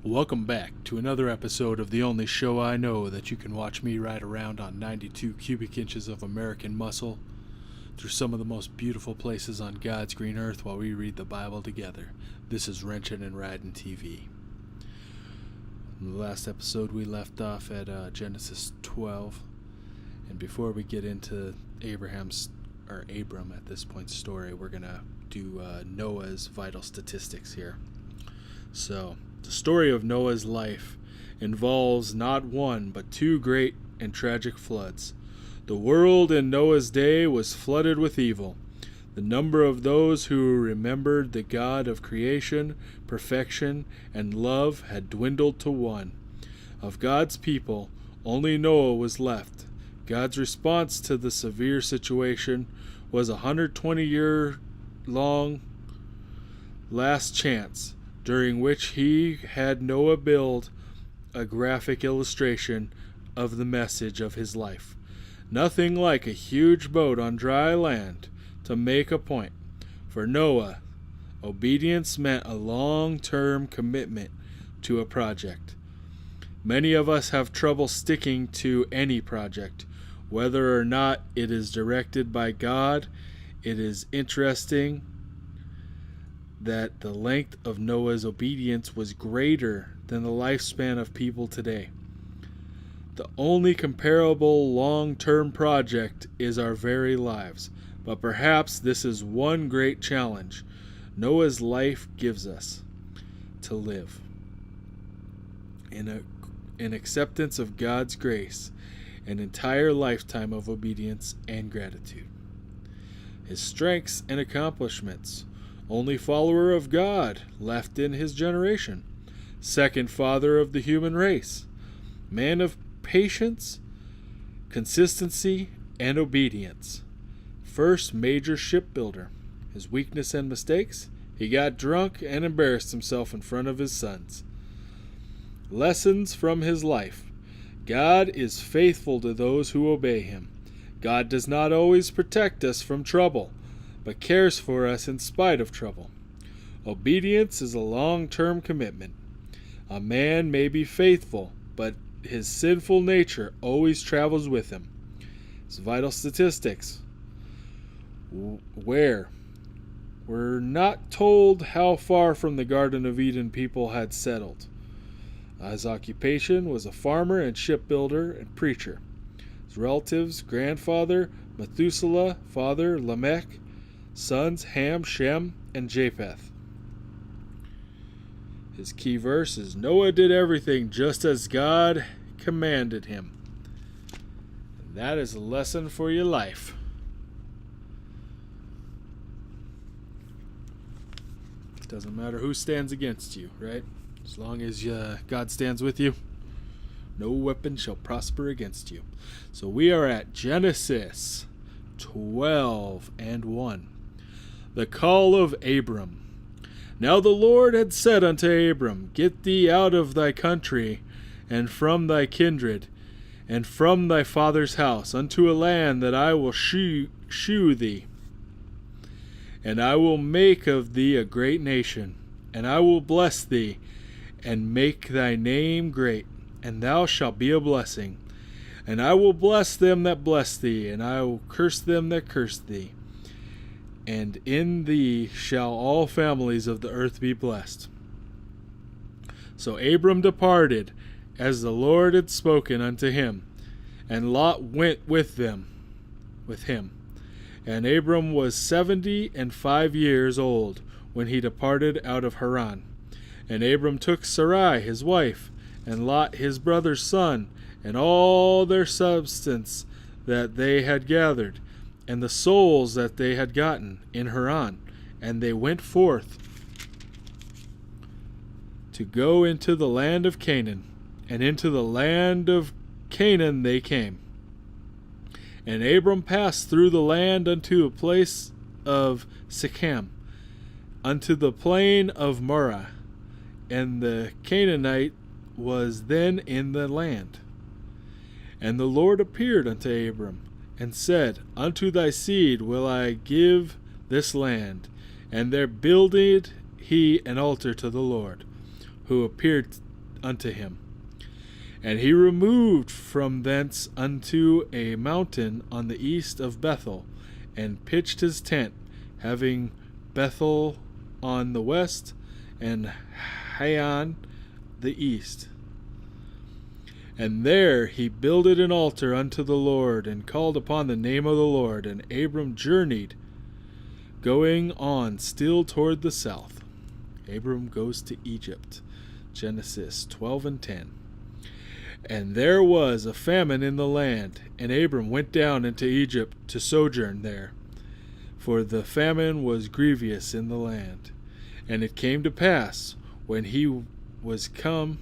Welcome back to another episode of the only show I know that you can watch me ride around on 92 cubic inches of American muscle through some of the most beautiful places on God's green earth while we read the Bible together. This is Wrenchin' and Riding TV. In the last episode we left off at Genesis 12, and before we get into Abram at this point story, we're going to do Noah's vital statistics here. So, the story of Noah's life involves not one but two great and tragic floods. The world in Noah's day was flooded with evil. The number of those who remembered the God of creation, perfection, and love had dwindled to one. Of God's people, only Noah was left. God's response to the severe situation was a 120-year-long last chance, during which he had Noah build a graphic illustration of the message of his life. Nothing like a huge boat on dry land to make a point. For Noah, obedience meant a long-term commitment to a project. Many of us have trouble sticking to any project, whether or not it is directed by God. It is interesting that the length of Noah's obedience was greater than the lifespan of people today. The only comparable long-term project is our very lives, but perhaps this is one great challenge Noah's life gives us: to live in acceptance of God's grace, an entire lifetime of obedience and gratitude. His strengths and accomplishments: only follower of God left in his generation, second father of the human race, man of patience, consistency, and obedience, first major shipbuilder. His weakness and mistakes: he got drunk and embarrassed himself in front of his sons. Lessons from his life: God is faithful to those who obey him. God does not always protect us from trouble, but cares for us in spite of trouble. Obedience is a long-term commitment. A man may be faithful, but his sinful nature always travels with him. His vital statistics: we're not told how far from the Garden of Eden people had settled. His occupation was a farmer and shipbuilder and preacher. His relatives: grandfather Methuselah, father Lamech, sons Ham, Shem, and Japheth. His key verse is: Noah did everything just as God commanded him. And that is a lesson for your life. It doesn't matter who stands against you, right? As long as God stands with you, no weapon shall prosper against you. So we are at Genesis 12:1. The call of Abram. Now the Lord had said unto Abram, Get thee out of thy country, and from thy kindred, and from thy father's house, unto a land that I will shew thee. And I will make of thee a great nation, and I will bless thee, and make thy name great, and thou shalt be a blessing. And I will bless them that bless thee, and I will curse them that curse thee. And in thee shall all families of the earth be blessed. So Abram departed, as the Lord had spoken unto him, and Lot went with him. And Abram was 75 years old when he departed out of Haran. And Abram took Sarai his wife, and Lot his brother's son, and all their substance that they had gathered, and the souls that they had gotten in Haran, and they went forth to go into the land of Canaan, and into the land of Canaan they came. And Abram passed through the land unto a place of Shechem, unto the plain of Moreh, and the Canaanite was then in the land. And the Lord appeared unto Abram, and said, Unto thy seed will I give this land. And there builded he an altar to the Lord, who appeared unto him. And he removed from thence unto a mountain on the east of Bethel, and pitched his tent, having Bethel on the west, and Hai on the east. And there he builded an altar unto the Lord, and called upon the name of the Lord. And Abram journeyed, going on still toward the south. Abram goes to Egypt. Genesis 12 and 10. And there was a famine in the land, and Abram went down into Egypt to sojourn there, for the famine was grievous in the land. And it came to pass, when he was come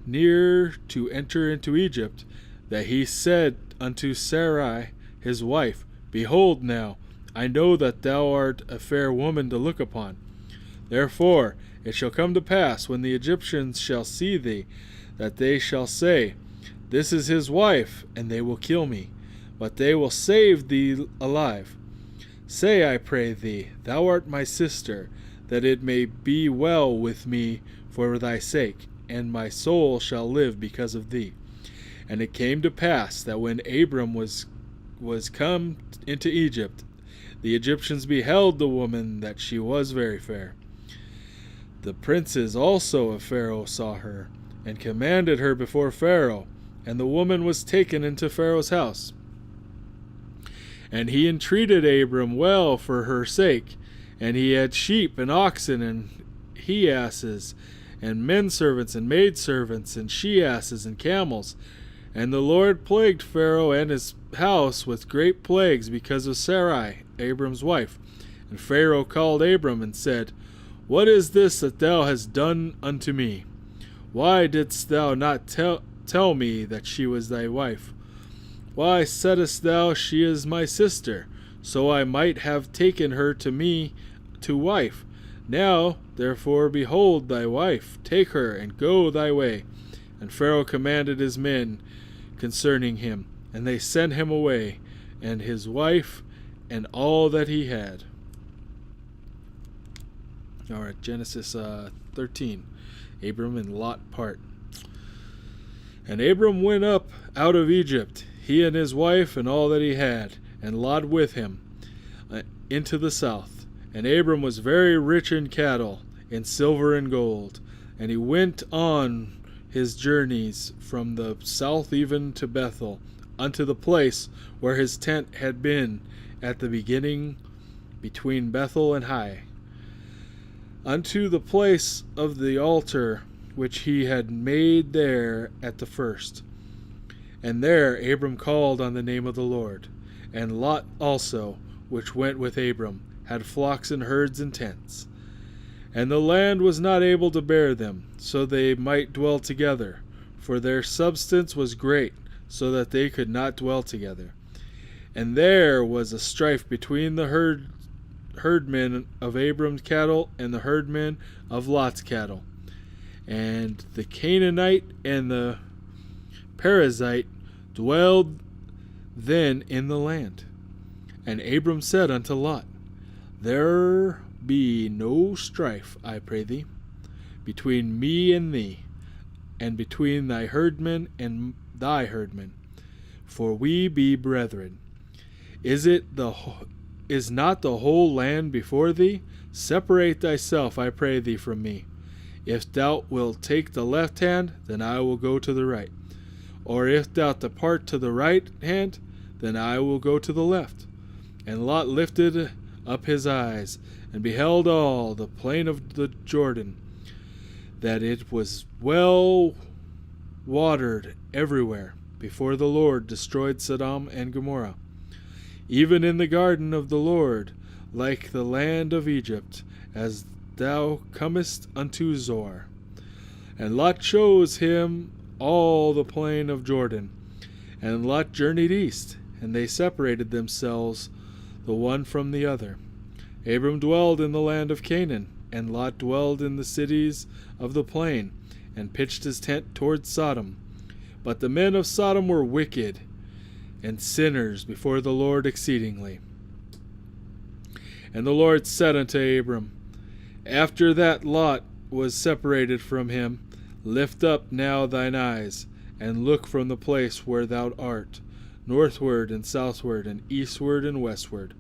near to enter into Egypt, that he said unto Sarai his wife, Behold now, I know that thou art a fair woman to look upon. Therefore it shall come to pass, when the Egyptians shall see thee, that they shall say, This is his wife, and they will kill me, but they will save thee alive. Say, I pray thee, Thou art my sister, that it may be well with me for thy sake, and my soul shall live because of thee. And it came to pass that when Abram was come into Egypt, the Egyptians beheld the woman that she was very fair. The princes also of Pharaoh saw her, and commanded her before Pharaoh, and the woman was taken into Pharaoh's house. And he entreated Abram well for her sake, and he had sheep and oxen and he-asses, and men-servants and maidservants, and she-asses and camels. And the Lord plagued Pharaoh and his house with great plagues because of Sarai, Abram's wife. And Pharaoh called Abram and said, What is this that thou hast done unto me? Why didst thou not tell me that she was thy wife? Why saidst thou, She is my sister, so I might have taken her to me to wife? Now, therefore, behold thy wife, take her, and go thy way. And Pharaoh commanded his men concerning him, and they sent him away, and his wife, and all that he had. All right, Genesis 13. Abram and Lot part. And Abram went up out of Egypt, he and his wife, and all that he had, and Lot with him, into the south. And Abram was very rich in cattle, in silver and gold. And he went on his journeys from the south even to Bethel, unto the place where his tent had been at the beginning between Bethel and Hai, unto the place of the altar which he had made there at the first. And there Abram called on the name of the Lord. And Lot also, which went with Abram, had flocks and herds and tents. And the land was not able to bear them, so they might dwell together, for their substance was great, so that they could not dwell together. And there was a strife between the herdmen of Abram's cattle and the herdmen of Lot's cattle. And the Canaanite and the Perizzite dwelled then in the land. And Abram said unto Lot, There be no strife, I pray thee, between me and thee, and between thy herdmen and thy herdmen. for we be brethren. Is not the whole land before thee? Separate thyself, I pray thee, from me. If thou wilt take the left hand, then I will go to the right. Or if thou depart to the right hand, then I will go to the left. And Lot lifted up his eyes, and beheld all the plain of the Jordan, that it was well watered everywhere, before the Lord destroyed Sodom and Gomorrah, even in the garden of the Lord, like the land of Egypt, as thou comest unto Zoar. And Lot chose him all the plain of Jordan. And Lot journeyed east, and they separated themselves the one from the other. Abram dwelled in the land of Canaan, and Lot dwelled in the cities of the plain, and pitched his tent toward Sodom. But the men of Sodom were wicked and sinners before the Lord exceedingly. And the Lord said unto Abram, after that Lot was separated from him, lift up now thine eyes, and look from the place where thou art, northward and southward, and eastward and westward.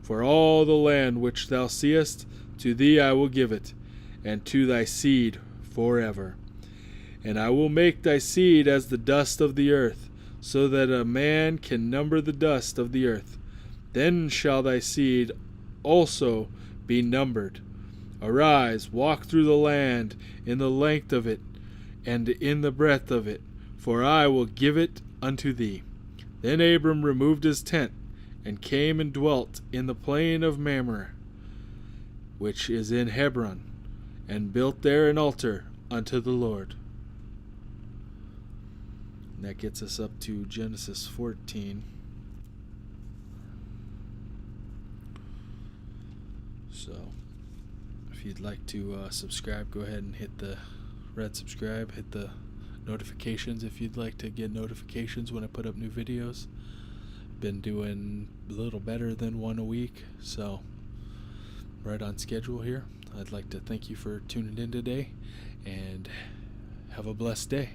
For all the land which thou seest, to thee I will give it, and to thy seed forever. And I will make thy seed as the dust of the earth, so that a man can number the dust of the earth. Then shall thy seed also be numbered. Arise, walk through the land in the length of it, and in the breadth of it, for I will give it unto thee. Then Abram removed his tent, and came and dwelt in the plain of Mamre, which is in Hebron, and built there an altar unto the Lord. And that gets us up to Genesis 14. So, if you'd like to subscribe, go ahead and hit the red subscribe, hit the notifications if you'd like to get notifications when I put up new videos. Been doing a little better than one a week, so right on schedule here. I'd like to thank you for tuning in today, and have a blessed day.